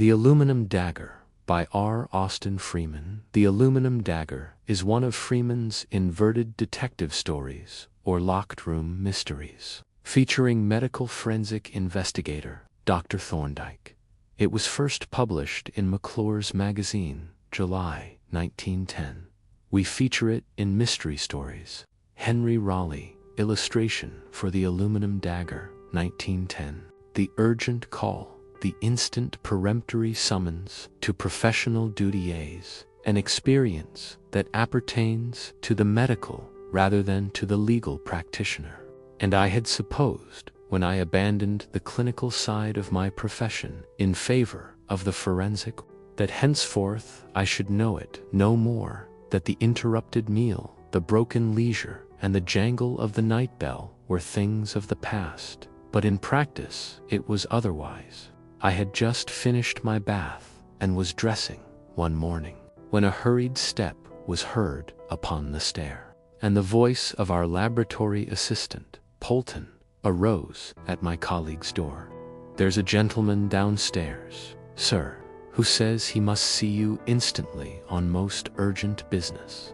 The Aluminum Dagger by RAustinFreeman. The Aluminum Dagger is one of Freeman's inverted detective stories, or locked room mysteries, featuring medical forensic investigator Dr. Thorndyke. It was first published in McClure's magazine, July 1910. We feature it in MysteryStories. Henry Raleigh, illustration for The Aluminum Dagger, 1910. The urgent call, the instant peremptory summons to professional duties, an experience that appertains to the medical rather than to the legal practitioner. And I had supposed, when I abandoned the clinical side of my profession in favor of the forensic, that henceforth I should know it no more, that the interrupted meal, the broken leisure, and the jangle of the night bell were things of the past. But in practice it was otherwise. I had just finished my bath and was dressing one morning, when a hurried step was heard upon the stair, and the voice of our laboratory assistant, Polton, arose at my colleague's door. "There's a gentleman downstairs, sir, who says he must see you instantly on most urgent business."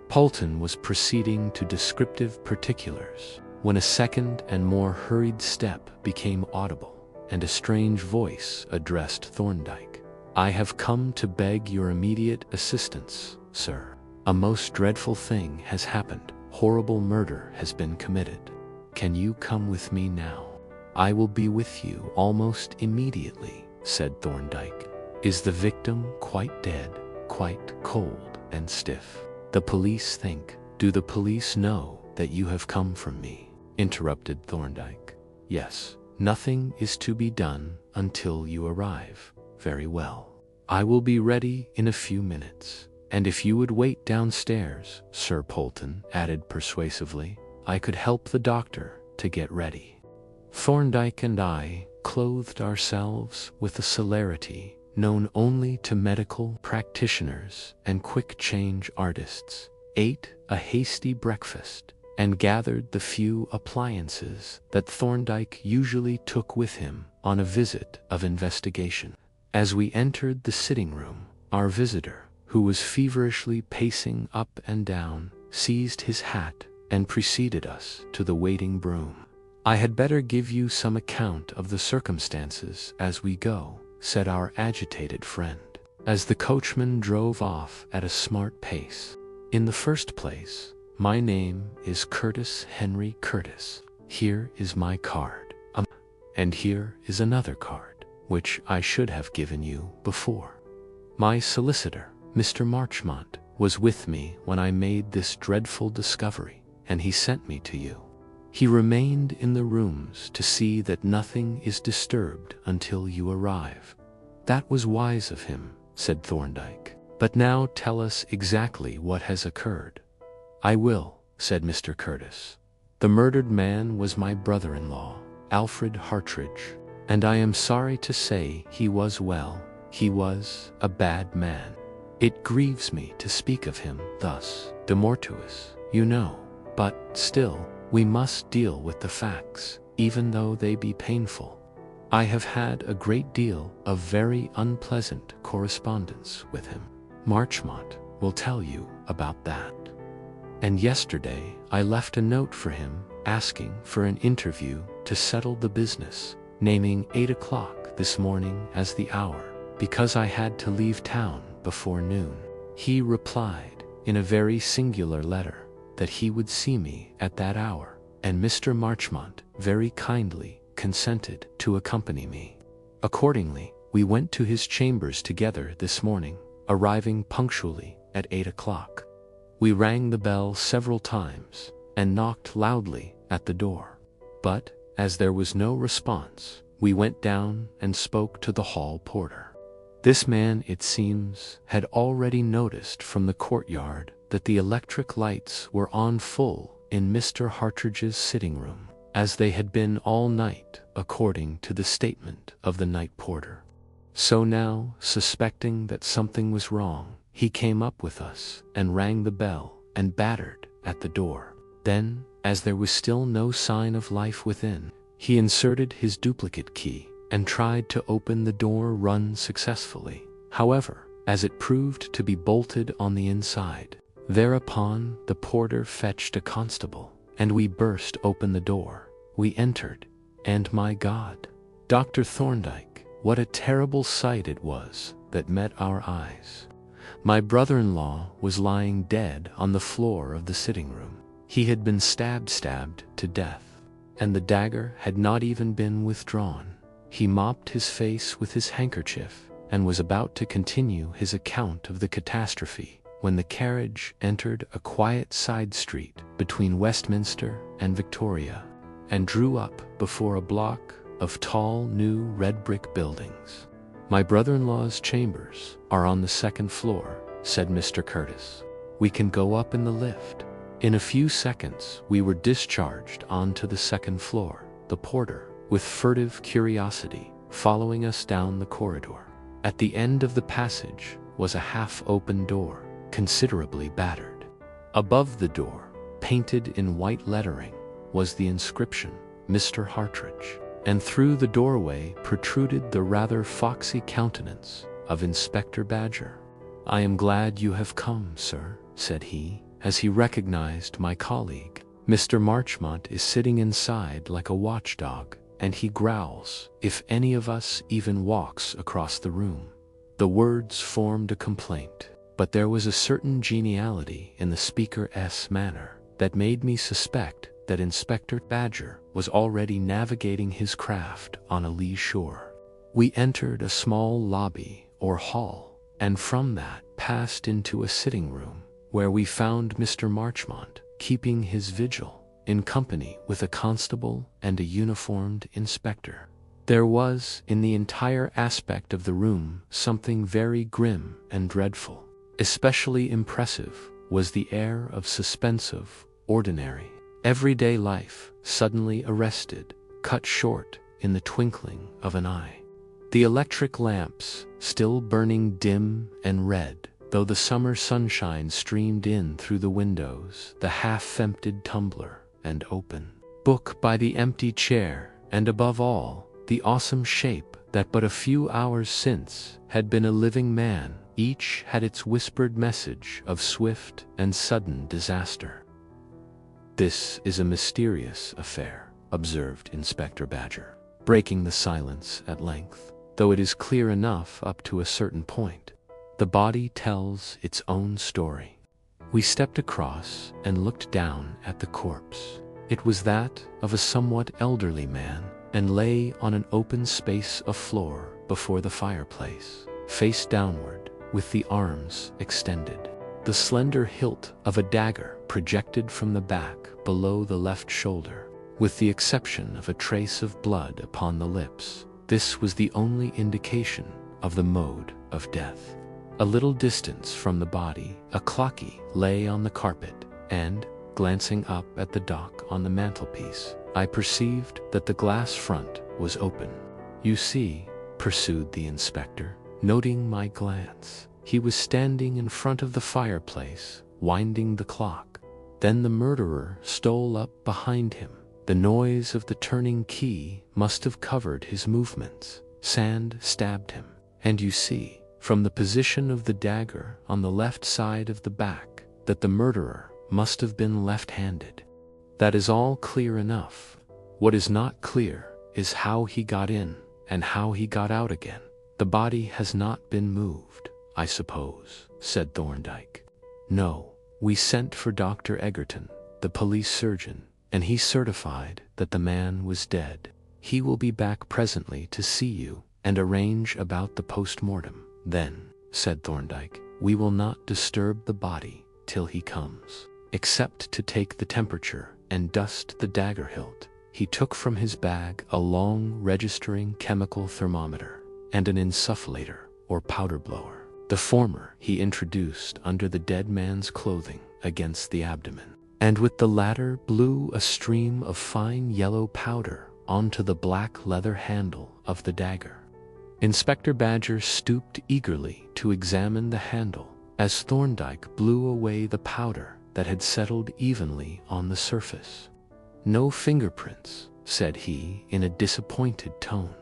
Polton was proceeding to descriptive particulars, when a second and more hurried step became audible, and a strange voice addressed Thorndyke. "I have come to beg your immediate assistance, sir. A most dreadful thing has happened. Horrible murder has been committed. Can you come with me now?" "I will be with you almost immediately," said Thorndyke. "Is the victim quite dead, quite cold and stiff?" "The police think." "Do the police know that you have come from me?" interrupted Thorndyke. "Yes. Nothing is to be done until you arrive." "Very well. I will be ready in a few minutes. And if you would wait downstairs," Sir Polton added persuasively, "I could help the doctor to get ready." Thorndyke and I clothed ourselves with a celerity known only to medical practitioners and quick-change artists, ate a hasty breakfast, and gathered the few appliances that Thorndyke usually took with him on a visit of investigation. As we entered the sitting room, our visitor, who was feverishly pacing up and down, seized his hat and preceded us to the waiting brougham. "I had better give you some account of the circumstances as we go," said our agitated friend, as the coachman drove off at a smart pace. "In the first place, my name is Curtis Henry Curtis. Here is my card. And here is another card, which I should have given you before. My solicitor, Mr. Marchmont, was with me when I made this dreadful discovery, and he sent me to you. He remained in the rooms to see that nothing is disturbed until you arrive." "That was wise of him," said Thorndyke. "But now tell us exactly what has occurred." "I will," said Mr. Curtis. "The murdered man was my brother-in-law, Alfred Hartridge, and I am sorry to say he was a bad man. It grieves me to speak of him thus, de mortuis, you know, but still, we must deal with the facts, even though they be painful. I have had a great deal of very unpleasant correspondence with him. Marchmont will tell you about that. And yesterday I left a note for him asking for an interview to settle the business, naming 8 o'clock this morning as the hour, because I had to leave town before noon. He replied, in a very singular letter, that he would see me at that hour, and Mr. Marchmont very kindly consented to accompany me. Accordingly, we went to his chambers together this morning, arriving punctually at 8 o'clock. We rang the bell several times and knocked loudly at the door. But, as there was no response, we went down and spoke to the hall porter. This man, it seems, had already noticed from the courtyard that the electric lights were on full in Mr. Hartridge's sitting room, as they had been all night, according to the statement of the night porter. So now, suspecting that something was wrong, he came up with us and rang the bell and battered at the door. Then, as there was still no sign of life within, he inserted his duplicate key and tried to open the door unsuccessfully. However, as it proved to be bolted on the inside. Thereupon the porter fetched a constable, and we burst open the door. We entered, and my God, Dr. Thorndyke, what a terrible sight it was that met our eyes. My brother-in-law was lying dead on the floor of the sitting room. He had been stabbed to death, and the dagger had not even been withdrawn. He mopped his face with his handkerchief and was about to continue his account of the catastrophe when the carriage entered a quiet side street between Westminster and Victoria and drew up before a block of tall new red brick buildings. My brother-in-law's chambers are on the second floor, said Mr. Curtis. We can go up in the lift. In a few seconds we were discharged onto the second floor, the porter, with furtive curiosity, following us down the corridor. At the end of the passage was a half-open door, considerably battered. Above the door, painted in white lettering, was the inscription, Mr. Hartridge, and through the doorway protruded the rather foxy countenance of Inspector Badger. I am glad you have come, sir, said he, as he recognized my colleague. Mr. Marchmont is sitting inside like a watchdog, and he growls if any of us even walks across the room. The words formed a complaint, but there was a certain geniality in the speaker's manner that made me suspect that Inspector Badger was already navigating his craft on a lee shore. We entered a small lobby or hall, and from that passed into a sitting room, where we found Mr. Marchmont keeping his vigil, in company with a constable and a uniformed inspector. There was, in the entire aspect of the room, something very grim and dreadful. Especially impressive was the air of suspensive, ordinary, everyday life suddenly arrested, cut short in the twinkling of an eye. The electric lamps, still burning dim and red, though the summer sunshine streamed in through the windows, the half-emptied tumbler and open book by the empty chair, and above all, the awesome shape that but a few hours since had been a living man, each had its whispered message of swift and sudden disaster. This is a mysterious affair, observed Inspector Badger, breaking the silence at length, though it is clear enough up to a certain point. The body tells its own story. We stepped across and looked down at the corpse. It was that of a somewhat elderly man, and lay on an open space of floor before the fireplace, face downward, with the arms extended. The slender hilt of a dagger projected from the back below the left shoulder, with the exception of a trace of blood upon the lips. This was the only indication of the mode of death. A little distance from the body, a clocky lay on the carpet, and, glancing up at the dock on the mantelpiece, I perceived that the glass front was open. You see, pursued the inspector, noting my glance, he was standing in front of the fireplace, winding the clock. Then the murderer stole up behind him. The noise of the turning key must have covered his movements. Sand stabbed him, and you see, from the position of the dagger on the left side of the back, that the murderer must have been left-handed. That is all clear enough. What is not clear is how he got in and how he got out again. The body has not been moved, I suppose, said Thorndyke. No, we sent for Dr. Egerton, the police surgeon, and he certified that the man was dead. He will be back presently to see you and arrange about the post-mortem. Then, said Thorndyke, we will not disturb the body till he comes, except to take the temperature and dust the dagger hilt. He took from his bag a long registering chemical thermometer and an insufflator or powder blower. The former he introduced under the dead man's clothing against the abdomen, and with the latter blew a stream of fine yellow powder onto the black leather handle of the dagger. Inspector Badger stooped eagerly to examine the handle as Thorndyke blew away the powder that had settled evenly on the surface. No fingerprints, said he in a disappointed tone.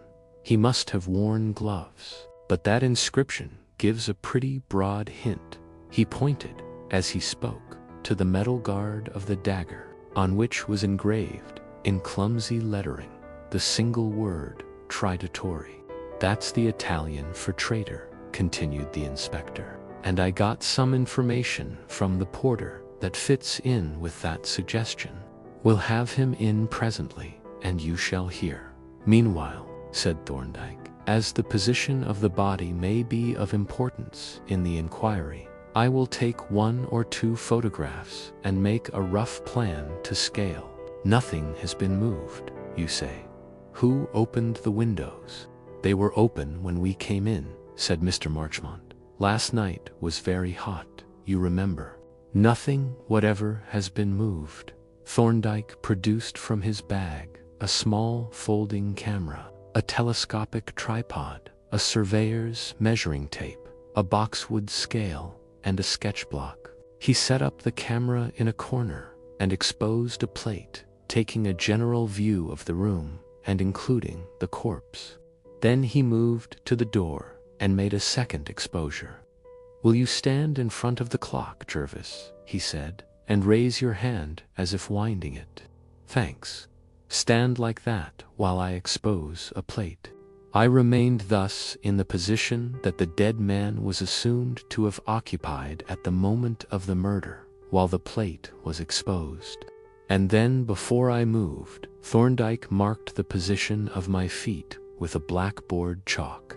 He must have worn gloves. But that inscription gives a pretty broad hint. He pointed, as he spoke, to the metal guard of the dagger, on which was engraved, in clumsy lettering, the single word, Traditore. That's the Italian for traitor, continued the inspector. And I got some information from the porter that fits in with that suggestion. We'll have him in presently, and you shall hear. Meanwhile, said Thorndyke, as the position of the body may be of importance in the inquiry, I will take 1 or 2 photographs and make a rough plan to scale. Nothing has been moved, you say. Who opened the windows? They were open when we came in, said Mr. Marchmont. Last night was very hot, you remember. Nothing whatever has been moved. Thorndyke produced from his bag a small folding camera, a telescopic tripod, a surveyor's measuring tape, a boxwood scale, and a sketch block. He set up the camera in a corner and exposed a plate, taking a general view of the room and including the corpse. Then he moved to the door and made a second exposure. Will you stand in front of the clock, Jervis, he said, and raise your hand as if winding it. Thanks. Stand like that while I expose a plate. I remained thus in the position that the dead man was assumed to have occupied at the moment of the murder, while the plate was exposed. And then, before I moved, Thorndyke marked the position of my feet with a blackboard chalk.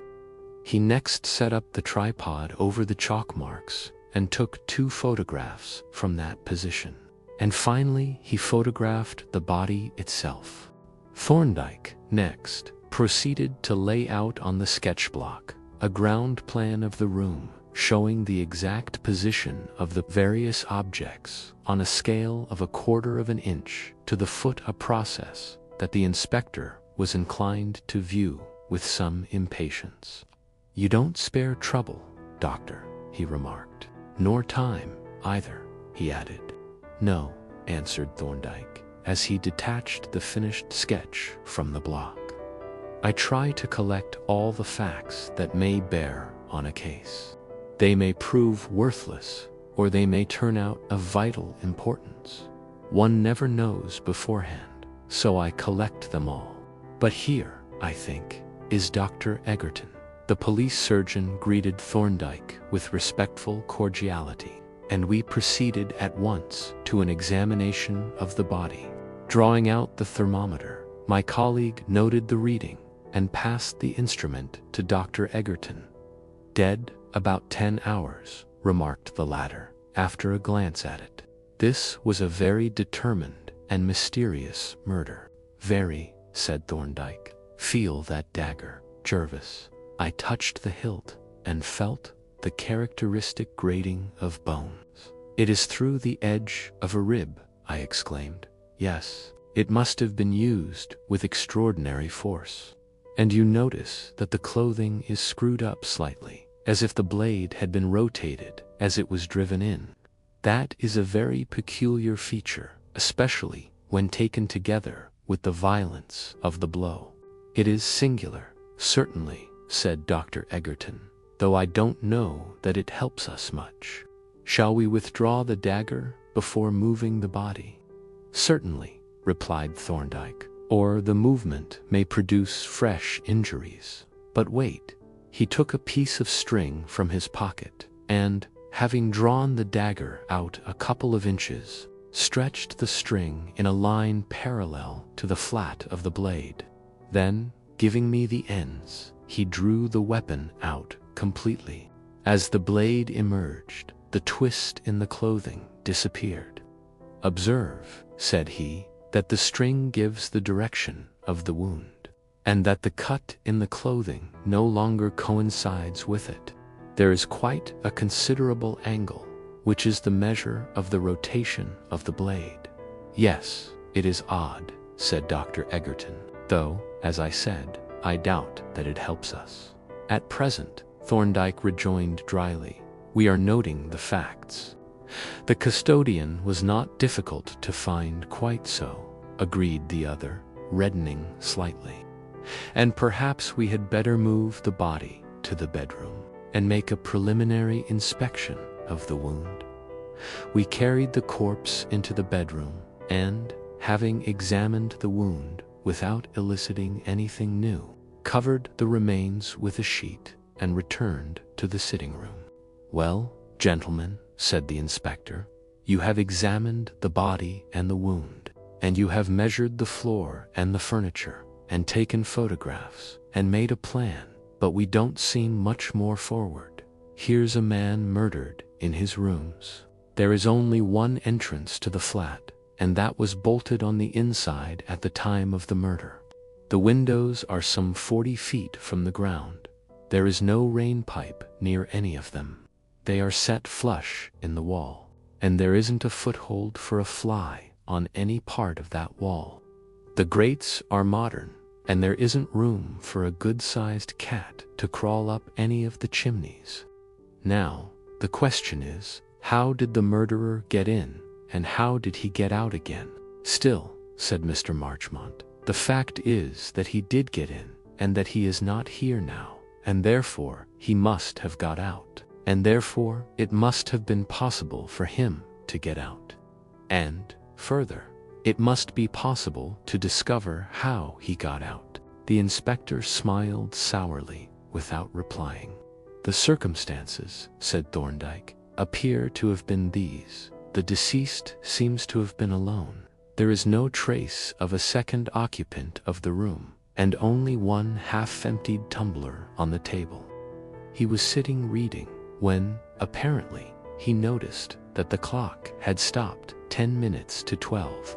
He next set up the tripod over the chalk marks and took 2 photographs from that position. And finally, he photographed the body itself. Thorndyke, next, proceeded to lay out on the sketch block a ground plan of the room, showing the exact position of the various objects on a scale of 1/4 of an inch to the foot, a process that the inspector was inclined to view with some impatience. You don't spare trouble, Doctor, he remarked. Nor time, either, he added. No, answered Thorndyke, as he detached the finished sketch from the block. I try to collect all the facts that may bear on a case. They may prove worthless, or they may turn out of vital importance. One never knows beforehand, so I collect them all. But here, I think, is Dr. Egerton. The police surgeon greeted Thorndyke with respectful cordiality, and we proceeded at once to an examination of the body. Drawing out the thermometer, my colleague noted the reading and passed the instrument to Dr. Egerton. Dead about 10 hours, remarked the latter, after a glance at it. This was a very determined and mysterious murder. Very, said Thorndyke. Feel that dagger, Jervis. I touched the hilt and felt the characteristic grating of bones. It is through the edge of a rib, I exclaimed. Yes, it must have been used with extraordinary force. And you notice that the clothing is screwed up slightly, as if the blade had been rotated as it was driven in. That is a very peculiar feature, especially when taken together with the violence of the blow. It is singular, certainly, said Dr. Egerton, though I don't know that it helps us much. Shall we withdraw the dagger before moving the body? Certainly, replied Thorndyke, or the movement may produce fresh injuries. But wait. He took a piece of string from his pocket and, having drawn the dagger out a couple of inches, stretched the string in a line parallel to the flat of the blade. Then, giving me the ends, he drew the weapon out completely. As the blade emerged, the twist in the clothing disappeared. Observe, said he, that the string gives the direction of the wound, and that the cut in the clothing no longer coincides with it. There is quite a considerable angle, which is the measure of the rotation of the blade. Yes, it is odd, said Dr. Egerton, though, as I said, I doubt that it helps us. At present, Thorndyke rejoined dryly, we are noting the facts. The custodian was not difficult to find, quite so, agreed the other, reddening slightly. And perhaps we had better move the body to the bedroom and make a preliminary inspection of the wound. We carried the corpse into the bedroom and, having examined the wound without eliciting anything new, covered the remains with a sheet and returned to the sitting room. "Well, gentlemen," said the inspector, "you have examined the body and the wound, and you have measured the floor and the furniture, and taken photographs, and made a plan, but we don't seem much more forward. Here's a man murdered in his rooms. There is only one entrance to the flat, and that was bolted on the inside at the time of the murder. The windows are some 40 feet from the ground. There is no rain pipe near any of them. They are set flush in the wall, and there isn't a foothold for a fly on any part of that wall. The grates are modern, and there isn't room for a good-sized cat to crawl up any of the chimneys. Now, the question is, how did the murderer get in, and how did he get out again?" "Still," said Mr. Marchmont, "the fact is that he did get in, and that he is not here now, and therefore he must have got out, and therefore it must have been possible for him to get out. And, further, it must be possible to discover how he got out." The inspector smiled sourly without replying. "The circumstances," said Thorndyke, "appear to have been these. The deceased seems to have been alone. There is no trace of a second occupant of the room, and only one half-emptied tumbler on the table. He was sitting reading when, apparently, he noticed that the clock had stopped 10 minutes to 12.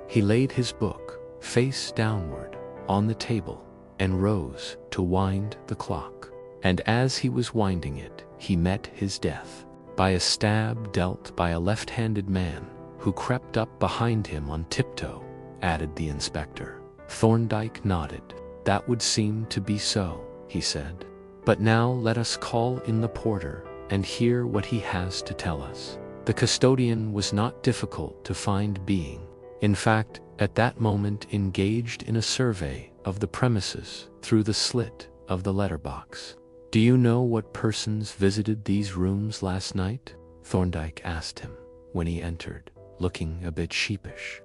He laid his book, face downward, on the table, and rose to wind the clock. And as he was winding it, he met his death by a stab dealt by a left-handed man who crept up behind him on tiptoe," added the inspector. Thorndyke nodded. "That would seem to be so," he said. "But now let us call in the porter and hear what he has to tell us." The custodian was not difficult to find, being, in fact, at that moment engaged in a survey of the premises through the slit of the letterbox. "Do you know what persons visited these rooms last night?" Thorndyke asked him when he entered, looking a bit sheepish.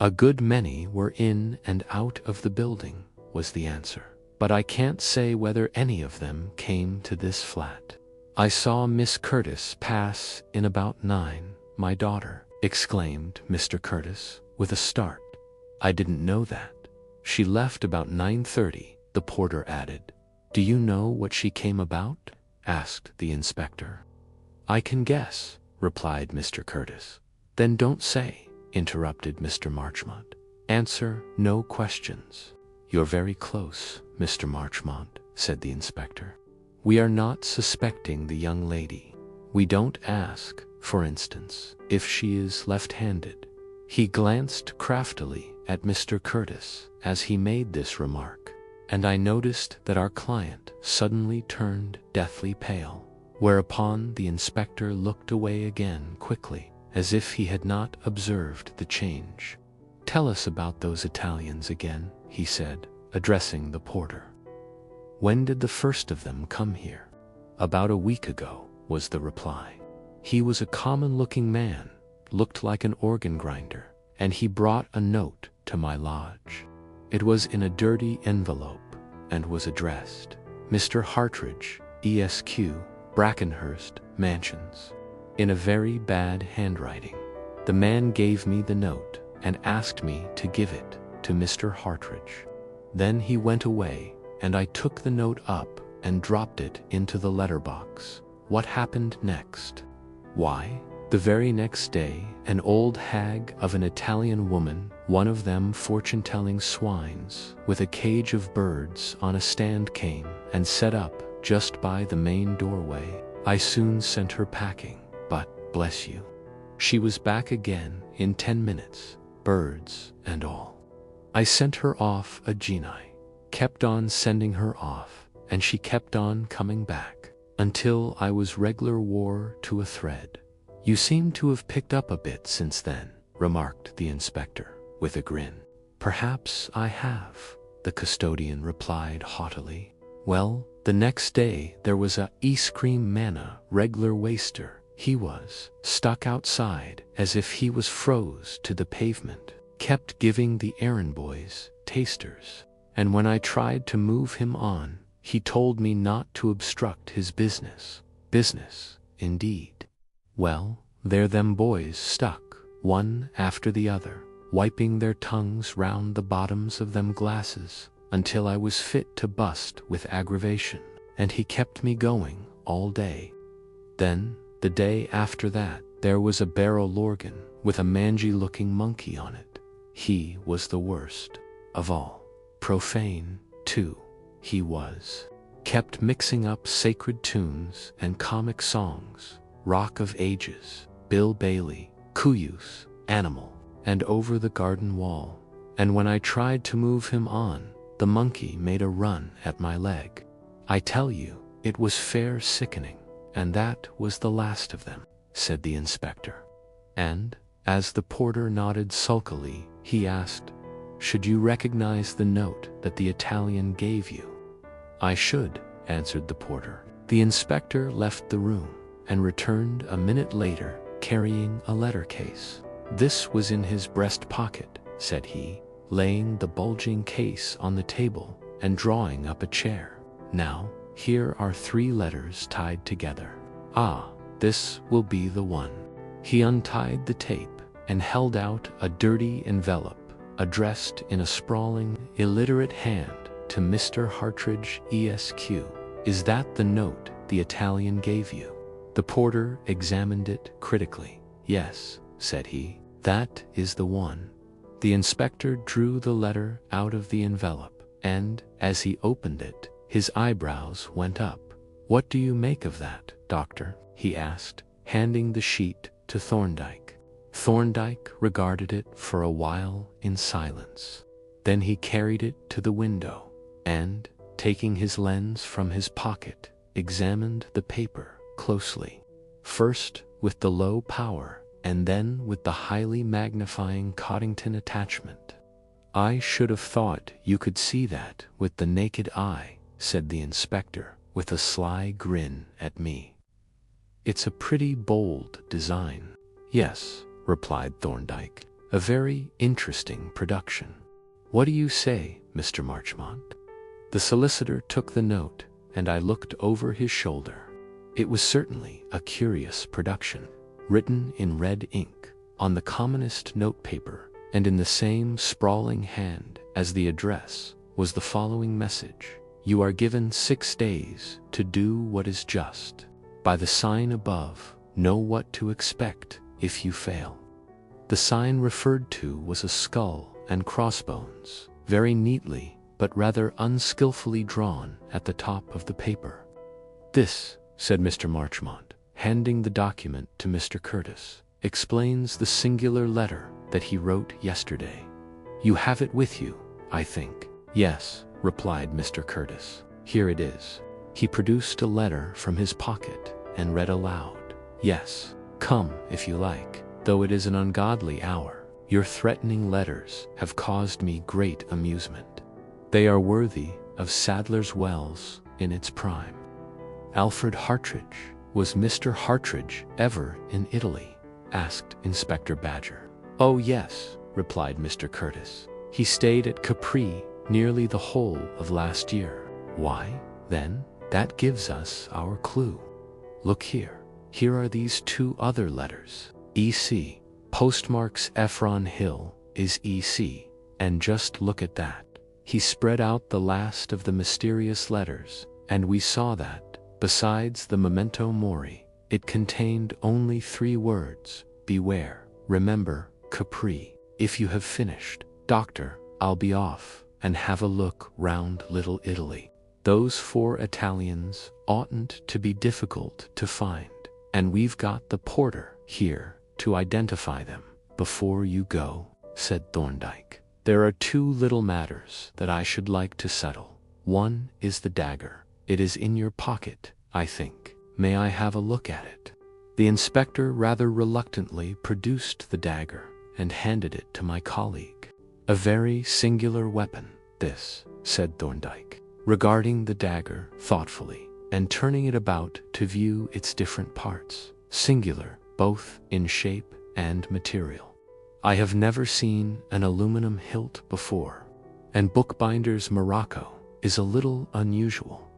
"A good many were in and out of the building," was the answer, "but I can't say whether any of them came to this flat. I saw Miss Curtis pass in about 9, my daughter," exclaimed Mr. Curtis, with a start. "I didn't know that. She left about 9:30, the porter added. "Do you know what she came about?" asked the inspector. "I can guess," replied Mr. Curtis. "Then don't say," interrupted Mr. Marchmont. "Answer no questions." "You're very close, Mr. Marchmont," said the inspector. "We are not suspecting the young lady. We don't ask, for instance, if she is left-handed." He glanced craftily at Mr. Curtis as he made this remark, and I noticed that our client suddenly turned deathly pale, whereupon the inspector looked away again quickly, as if he had not observed the change. "Tell us about those Italians again," he said, addressing the porter. "When did the first of them come here?" "About a week ago," was the reply. "He was a common-looking man, looked like an organ grinder, and he brought a note to my lodge. It was in a dirty envelope, and was addressed, Mr. Hartridge, Esq., Brackenhurst Mansions, in a very bad handwriting. The man gave me the note, and asked me to give it to Mr. Hartridge. Then he went away, and I took the note up and dropped it into the letterbox. What happened next? Why, the very next day, an old hag of an Italian woman, one of them fortune-telling swines, with a cage of birds on a stand, came and set up just by the main doorway. I soon sent her packing, but, bless you, she was back again in 10 minutes, birds and all. I sent her off a genii, kept on sending her off, and she kept on coming back, until I was reg'lar wore to a thread." "You seem to have picked up a bit since then," remarked the inspector, with a grin. "Perhaps I have," the custodian replied haughtily. Well, the next day there was a ice cream manna reg'lar waster. He was stuck outside as if he was froze to the pavement, kept giving the errand boys tasters, and when I tried to move him on, he told me not to obstruct his business. Business, indeed. Well, there them boys stuck, one after the other, wiping their tongues round the bottoms of them glasses, until I was fit to bust with aggravation, and he kept me going all day. Then, the day after that, there was a barrel organ with a mangy-looking monkey on it. He was the worst of all. Profane, too, he was. Kept mixing up sacred tunes and comic songs, Rock of Ages, Bill Bailey, Cuyus, Animal, and Over the Garden Wall. And when I tried to move him on, the monkey made a run at my leg. I tell you, it was fair sickening, and that was the last of them, said the inspector. And, as the porter nodded sulkily, he asked, should you recognize the note that the Italian gave you? I should, answered the porter. The inspector left the room and returned a minute later carrying a letter case. This was in his breast pocket, said he, laying the bulging case on the table and drawing up a chair. Now, here are 3 letters tied together. Ah, this will be the one. He untied the tape and held out a dirty envelope addressed in a sprawling, illiterate hand to Mr. Hartridge, Esq. Is that the note the Italian gave you? The porter examined it critically. Yes, said he, that is the one. The inspector drew the letter out of the envelope, and, as he opened it, his eyebrows went up. What do you make of that, Doctor? He asked, handing the sheet to Thorndyke. Thorndyke regarded it for a while in silence. Then he carried it to the window, and, taking his lens from his pocket, examined the paper closely, first with the low power and then with the highly magnifying Coddington attachment. I should have thought you could see that with the naked eye, said the inspector with a sly grin at me. It's a pretty bold design. Yes, replied Thorndyke, a very interesting production. What do you say, Mr. Marchmont? The solicitor took the note, and I looked over his shoulder. It was certainly a curious production, written in red ink, on the commonest notepaper, and in the same sprawling hand as the address, was the following message. You are given 6 days to do what is just. By the sign above, know what to expect if you fail. The sign referred to was a skull and crossbones, very neatly but rather unskillfully drawn at the top of the paper. This, said Mr. Marchmont, handing the document to Mr. Curtis, explains the singular letter that he wrote yesterday. You have it with you, I think. Yes, replied Mr. Curtis. Here it is. He produced a letter from his pocket and read aloud. Yes, come if you like, though it is an ungodly hour. Your threatening letters have caused me great amusement. They are worthy of Sadler's Wells in its prime. Alfred Hartridge, was Mr. Hartridge ever in Italy? Asked Inspector Badger. Oh yes, replied Mr. Curtis. He stayed at Capri nearly the whole of last year. Why, then, that gives us our clue. Look here. Here are these 2 other letters. EC. Postmarks Ephron Hill is EC. And just look at that. He spread out the last of the mysterious letters, and we saw that, besides the memento mori, it contained only 3 words. Beware. Remember, Capri. If you have finished, Doctor, I'll be off and have a look round Little Italy. Those 4 Italians oughtn't to be difficult to find, and we've got the porter here to identify them. Before you go, said Thorndyke, there are 2 little matters that I should like to settle. One is the dagger. It is in your pocket, I think. May I have a look at it? The inspector rather reluctantly produced the dagger and handed it to my colleague. A very singular weapon, this, said Thorndyke, regarding the dagger thoughtfully and turning it about to view its different parts, singular both in shape and material. I have never seen an aluminum hilt before, and bookbinder's morocco is a little unusual.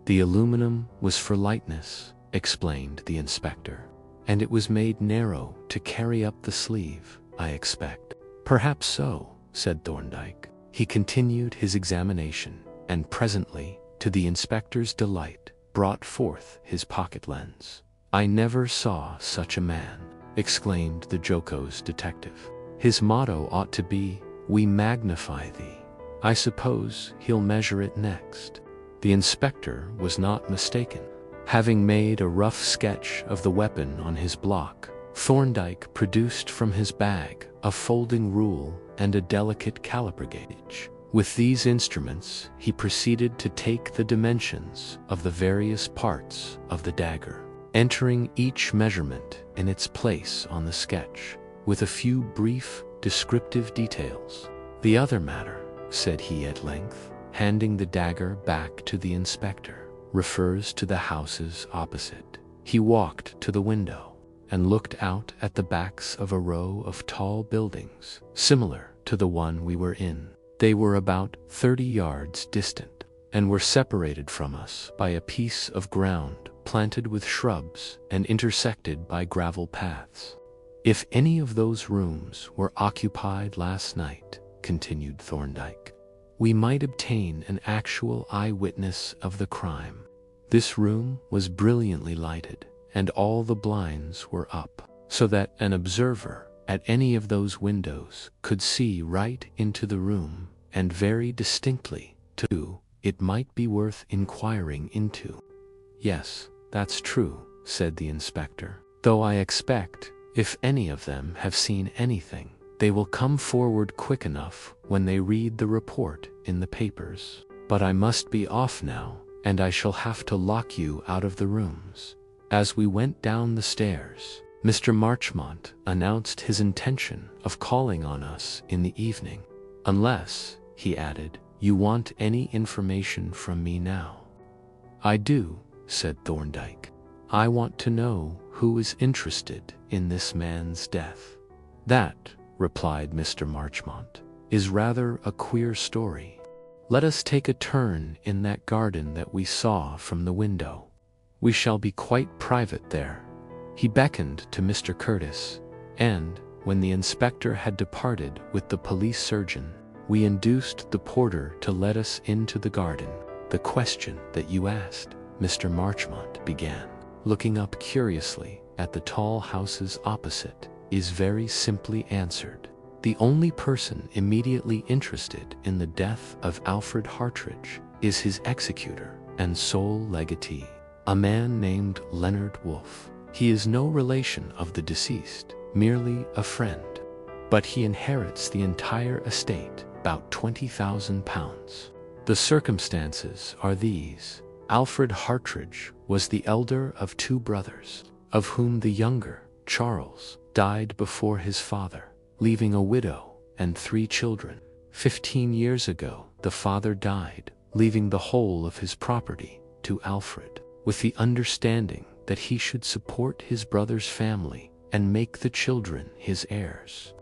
The aluminum was for lightness, explained the inspector, and it was made narrow to carry up the sleeve, I expect. Perhaps so, said Thorndyke. He continued his examination, and presently, to the inspector's delight, brought forth his pocket lens. I never saw such a man, exclaimed the jocose detective. His motto ought to be, "We magnify thee." I suppose he'll measure it next. The inspector was not mistaken. Having made a rough sketch of the weapon on his block, Thorndyke produced from his bag a folding rule and a delicate caliper gauge. With these instruments, he proceeded to take the dimensions of the various parts of the dagger, entering each measurement in its place on the sketch, with a few brief, descriptive details. "The other matter," said he at length, handing the dagger back to the inspector, "refers to the houses opposite." He walked to the window and looked out at the backs of a row of tall buildings, similar to the one we were in. They were about 30 yards distant, and were separated from us by a piece of ground planted with shrubs and intersected by gravel paths. "If any of those rooms were occupied last night," continued Thorndyke, "we might obtain an actual eyewitness of the crime. This room was brilliantly lighted, and all the blinds were up, so that an observer at any of those windows could see right into the room, and very distinctly, too. It might be worth inquiring into." "Yes, that's true," said the inspector, "though I expect, if any of them have seen anything, they will come forward quick enough when they read the report in the papers. But I must be off now, and I shall have to lock you out of the rooms." As we went down the stairs, Mr. Marchmont announced his intention of calling on us in the evening. "Unless," he added, "you want any information from me now." "I do," said Thorndyke. "I want to know who is interested in this man's death." "That," replied Mr. Marchmont, "is rather a queer story. Let us take a turn in that garden that we saw from the window. We shall be quite private there." He beckoned to Mr. Curtis, and, when the inspector had departed with the police surgeon, we induced the porter to let us into the garden. "The question that you asked," Mr. Marchmont began, looking up curiously at the tall houses opposite, "is very simply answered. The only person immediately interested in the death of Alfred Hartridge is his executor and sole legatee, a man named Leonard Wolfe. He is no relation of the deceased, merely a friend. But he inherits the entire estate, about £20,000. The circumstances are these. Alfred Hartridge was the elder of 2 brothers, of whom the younger, Charles, died before his father, leaving a widow and 3 children. 15 years ago, the father died, leaving the whole of his property to Alfred, with the understanding that he should support his brother's family and make the children his heirs.